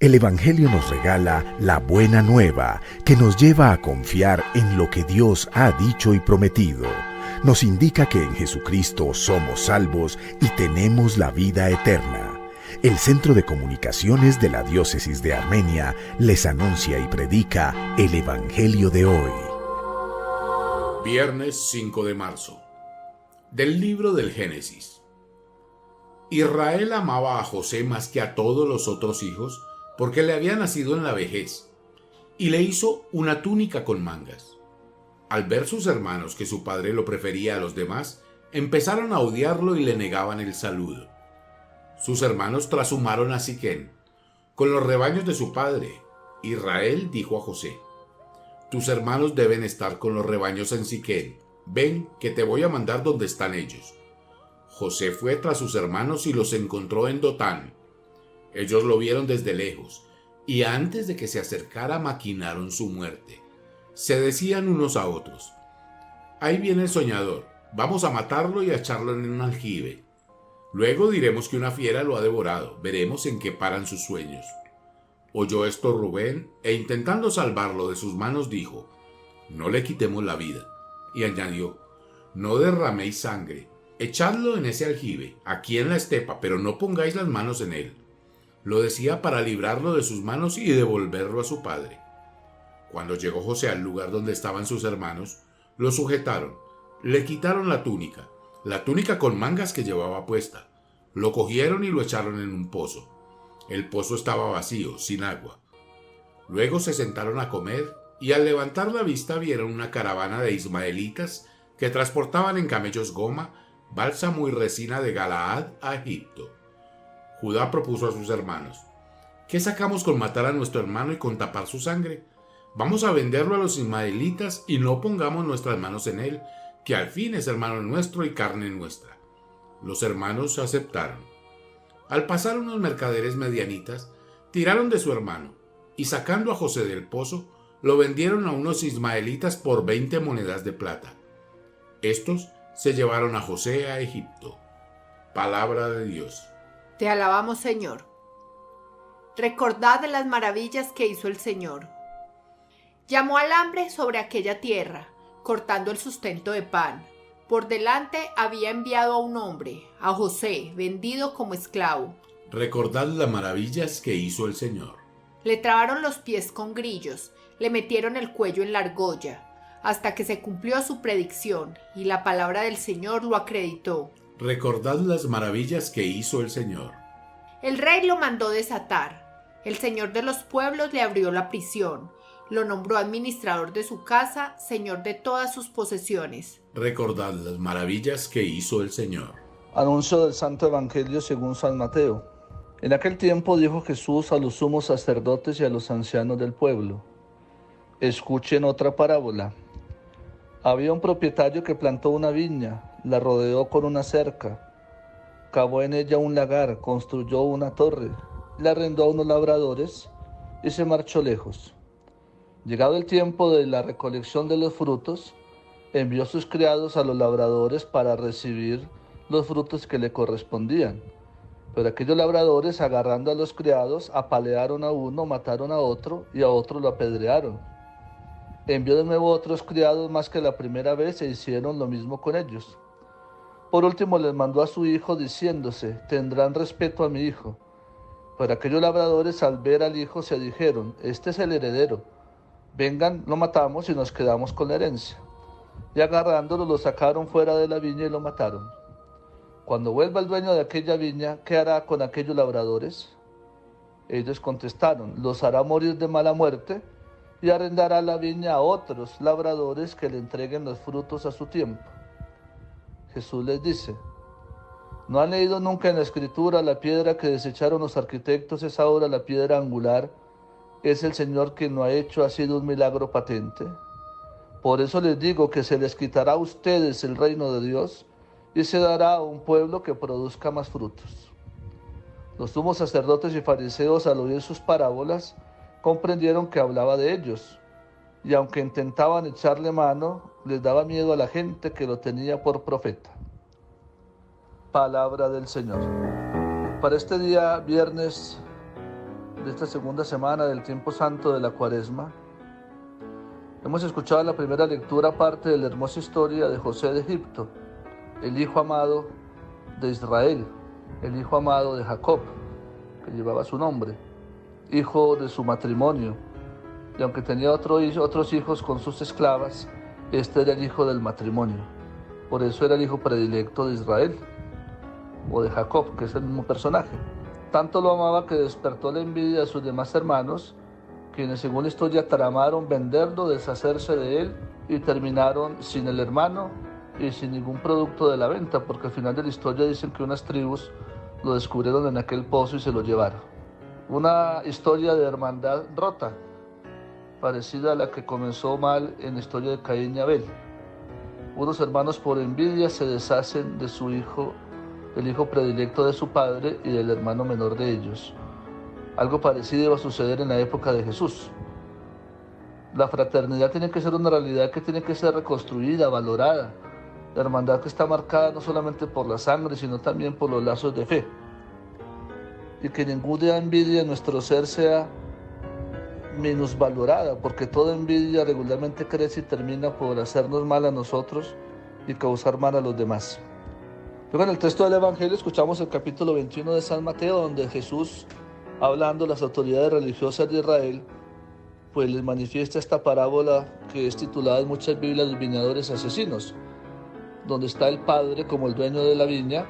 El Evangelio nos regala la buena nueva que nos lleva a confiar en lo que Dios ha dicho y prometido. Nos indica que en Jesucristo somos salvos y tenemos la vida eterna. El Centro de Comunicaciones de la Diócesis de Armenia les anuncia y predica el Evangelio de hoy. Viernes 5 de marzo. Del libro del Génesis. Israel amaba a José más que a todos los otros hijos, porque le había nacido en la vejez, y le hizo una túnica con mangas. Al ver sus hermanos que su padre lo prefería a los demás, empezaron a odiarlo y le negaban el saludo. Sus hermanos trashumaron a Siquem con los rebaños de su padre. Israel dijo a José: «Tus hermanos deben estar con los rebaños en Siquem. Ven, que te voy a mandar donde están ellos». José fue tras sus hermanos y los encontró en Dotán. Ellos lo vieron desde lejos, y antes de que se acercara maquinaron su muerte. Se decían unos a otros: «Ahí viene el soñador, vamos a matarlo y a echarlo en un aljibe. Luego diremos que una fiera lo ha devorado, veremos en qué paran sus sueños». Oyó esto Rubén, e intentando salvarlo de sus manos dijo: «No le quitemos la vida». Y añadió: «No derraméis sangre, echadlo en ese aljibe, aquí en la estepa, pero no pongáis las manos en él». Lo decía para librarlo de sus manos y devolverlo a su padre. Cuando llegó José al lugar donde estaban sus hermanos, lo sujetaron, le quitaron la túnica con mangas que llevaba puesta, lo cogieron y lo echaron en un pozo. El pozo estaba vacío, sin agua. Luego se sentaron a comer y al levantar la vista vieron una caravana de ismaelitas que transportaban en camellos goma, bálsamo y resina de Galaad a Egipto. Judá propuso a sus hermanos: «¿Qué sacamos con matar a nuestro hermano y con tapar su sangre? Vamos a venderlo a los ismaelitas y no pongamos nuestras manos en él, que al fin es hermano nuestro y carne nuestra». Los hermanos aceptaron. Al pasar unos mercaderes medianitas, tiraron de su hermano, y sacando a José del pozo, lo vendieron a unos ismaelitas por 20 monedas de plata. Estos se llevaron a José a Egipto. Palabra de Dios. Te alabamos, Señor. Recordad de las maravillas que hizo el Señor. Llamó al hambre sobre aquella tierra, cortando el sustento de pan. Por delante había enviado a un hombre, a José, vendido como esclavo. Recordad las maravillas que hizo el Señor. Le trabaron los pies con grillos, le metieron el cuello en la argolla, hasta que se cumplió su predicción, y la palabra del Señor lo acreditó. Recordad las maravillas que hizo el Señor. El rey lo mandó desatar. El Señor de los pueblos le abrió la prisión. Lo nombró administrador de su casa, señor de todas sus posesiones. Recordad las maravillas que hizo el Señor. Anuncio del Santo Evangelio según San Mateo. En aquel tiempo dijo Jesús a los sumos sacerdotes y a los ancianos del pueblo: «Escuchen otra parábola. Había un propietario que plantó una viña, la rodeó con una cerca, cavó en ella un lagar, construyó una torre, la arrendó a unos labradores y se marchó lejos. Llegado el tiempo de la recolección de los frutos, envió sus criados a los labradores para recibir los frutos que le correspondían. Pero aquellos labradores, agarrando a los criados, apalearon a uno, mataron a otro y a otro lo apedrearon. Envió de nuevo otros criados más que la primera vez e hicieron lo mismo con ellos. Por último les mandó a su hijo diciéndose: tendrán respeto a mi hijo. Pero aquellos labradores al ver al hijo se dijeron: este es el heredero. Vengan, lo matamos y nos quedamos con la herencia. Y agarrándolo lo sacaron fuera de la viña y lo mataron. Cuando vuelva el dueño de aquella viña, ¿qué hará con aquellos labradores? Ellos contestaron: los hará morir de mala muerte y arrendará la viña a otros labradores que le entreguen los frutos a su tiempo. Jesús les dice: ¿no han leído nunca en la Escritura: la piedra que desecharon los arquitectos es ahora la piedra angular? Es el Señor quien lo ha hecho, ha sido un milagro patente. Por eso les digo que se les quitará a ustedes el reino de Dios y se dará a un pueblo que produzca más frutos». Los sumos sacerdotes y fariseos, al oír sus parábolas, comprendieron que hablaba de ellos, y aunque intentaban echarle mano, les daba miedo a la gente que lo tenía por profeta. Palabra del Señor. Para este día, viernes de esta segunda semana del tiempo santo de la Cuaresma. Hemos escuchado en la primera lectura parte de la hermosa historia de José de Egipto, el hijo amado de Israel, el hijo amado de Jacob, que llevaba su nombre, hijo de su matrimonio, y aunque tenía otros hijos con sus esclavas, este era el hijo del matrimonio. Por eso era el hijo predilecto de Israel, o de Jacob, que es el mismo personaje. Tanto lo amaba que despertó la envidia de sus demás hermanos, quienes según la historia tramaron venderlo, deshacerse de él, y terminaron sin el hermano y sin ningún producto de la venta, porque al final de la historia dicen que unas tribus lo descubrieron en aquel pozo y se lo llevaron. Una historia de hermandad rota, parecida a la que comenzó mal en la historia de Caín y Abel. Unos hermanos por envidia se deshacen de su hijo, del hijo predilecto de su padre y del hermano menor de ellos. Algo parecido iba a suceder en la época de Jesús. La fraternidad tiene que ser una realidad que tiene que ser reconstruida, valorada. La hermandad que está marcada no solamente por la sangre, sino también por los lazos de fe. Y que ninguna envidia en nuestro ser sea minusvalorada, porque toda envidia regularmente crece y termina por hacernos mal a nosotros y causar mal a los demás. Luego en el texto del Evangelio escuchamos el capítulo 21 de San Mateo, donde Jesús, hablando a las autoridades religiosas de Israel, pues les manifiesta esta parábola que es titulada en muchas Biblias Los viñadores asesinos, donde está el padre como el dueño de la viña,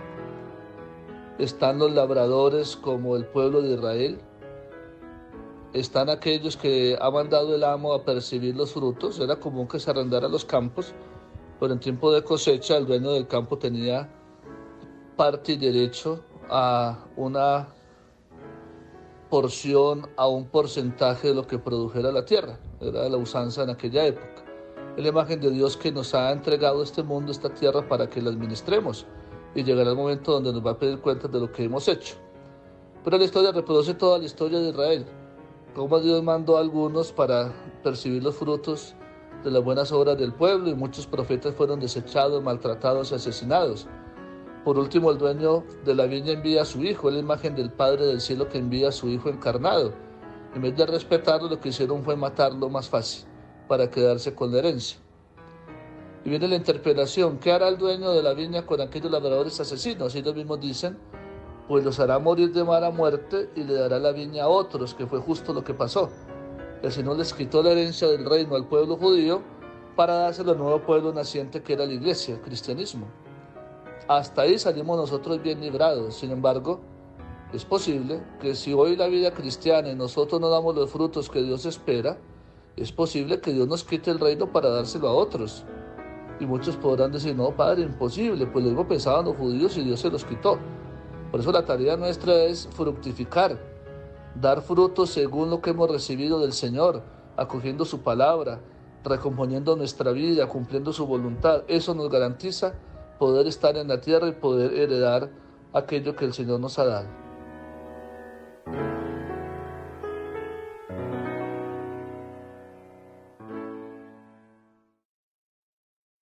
están los labradores como el pueblo de Israel, están aquellos que ha mandado el amo a percibir los frutos. Era común que se arrendara los campos, pero en tiempo de cosecha el dueño del campo tenía parte y derecho a una porción, a un porcentaje de lo que produjera la tierra. Era la usanza en aquella época. Es la imagen de Dios que nos ha entregado este mundo, esta tierra, para que la administremos, y llegará el momento donde nos va a pedir cuentas de lo que hemos hecho. Pero la historia reproduce toda la historia de Israel, cómo Dios mandó a algunos para percibir los frutos de las buenas obras del pueblo, y muchos profetas fueron desechados, maltratados y asesinados. Por último, el dueño de la viña envía a su hijo, es la imagen del Padre del cielo que envía a su hijo encarnado. En vez de respetarlo, lo que hicieron fue matarlo más fácil, para quedarse con la herencia. Y viene la interpelación: ¿qué hará el dueño de la viña con aquellos labradores asesinos? Y ellos mismos dicen: pues los hará morir de mala muerte y le dará la viña a otros, que fue justo lo que pasó. El Señor les quitó la herencia del reino al pueblo judío para dárselo al nuevo pueblo naciente que era la iglesia, el cristianismo. Hasta ahí salimos nosotros bien librados. Sin embargo, es posible que si hoy la vida cristiana y nosotros no damos los frutos que Dios espera, es posible que Dios nos quite el reino para dárselo a otros. Y muchos podrán decir: no, Padre, imposible, pues luego pensaban los judíos y Dios se los quitó. Por eso la tarea nuestra es fructificar, dar frutos según lo que hemos recibido del Señor, acogiendo su palabra, recomponiendo nuestra vida, cumpliendo su voluntad. Eso nos garantiza poder estar en la tierra y poder heredar aquello que el Señor nos ha dado.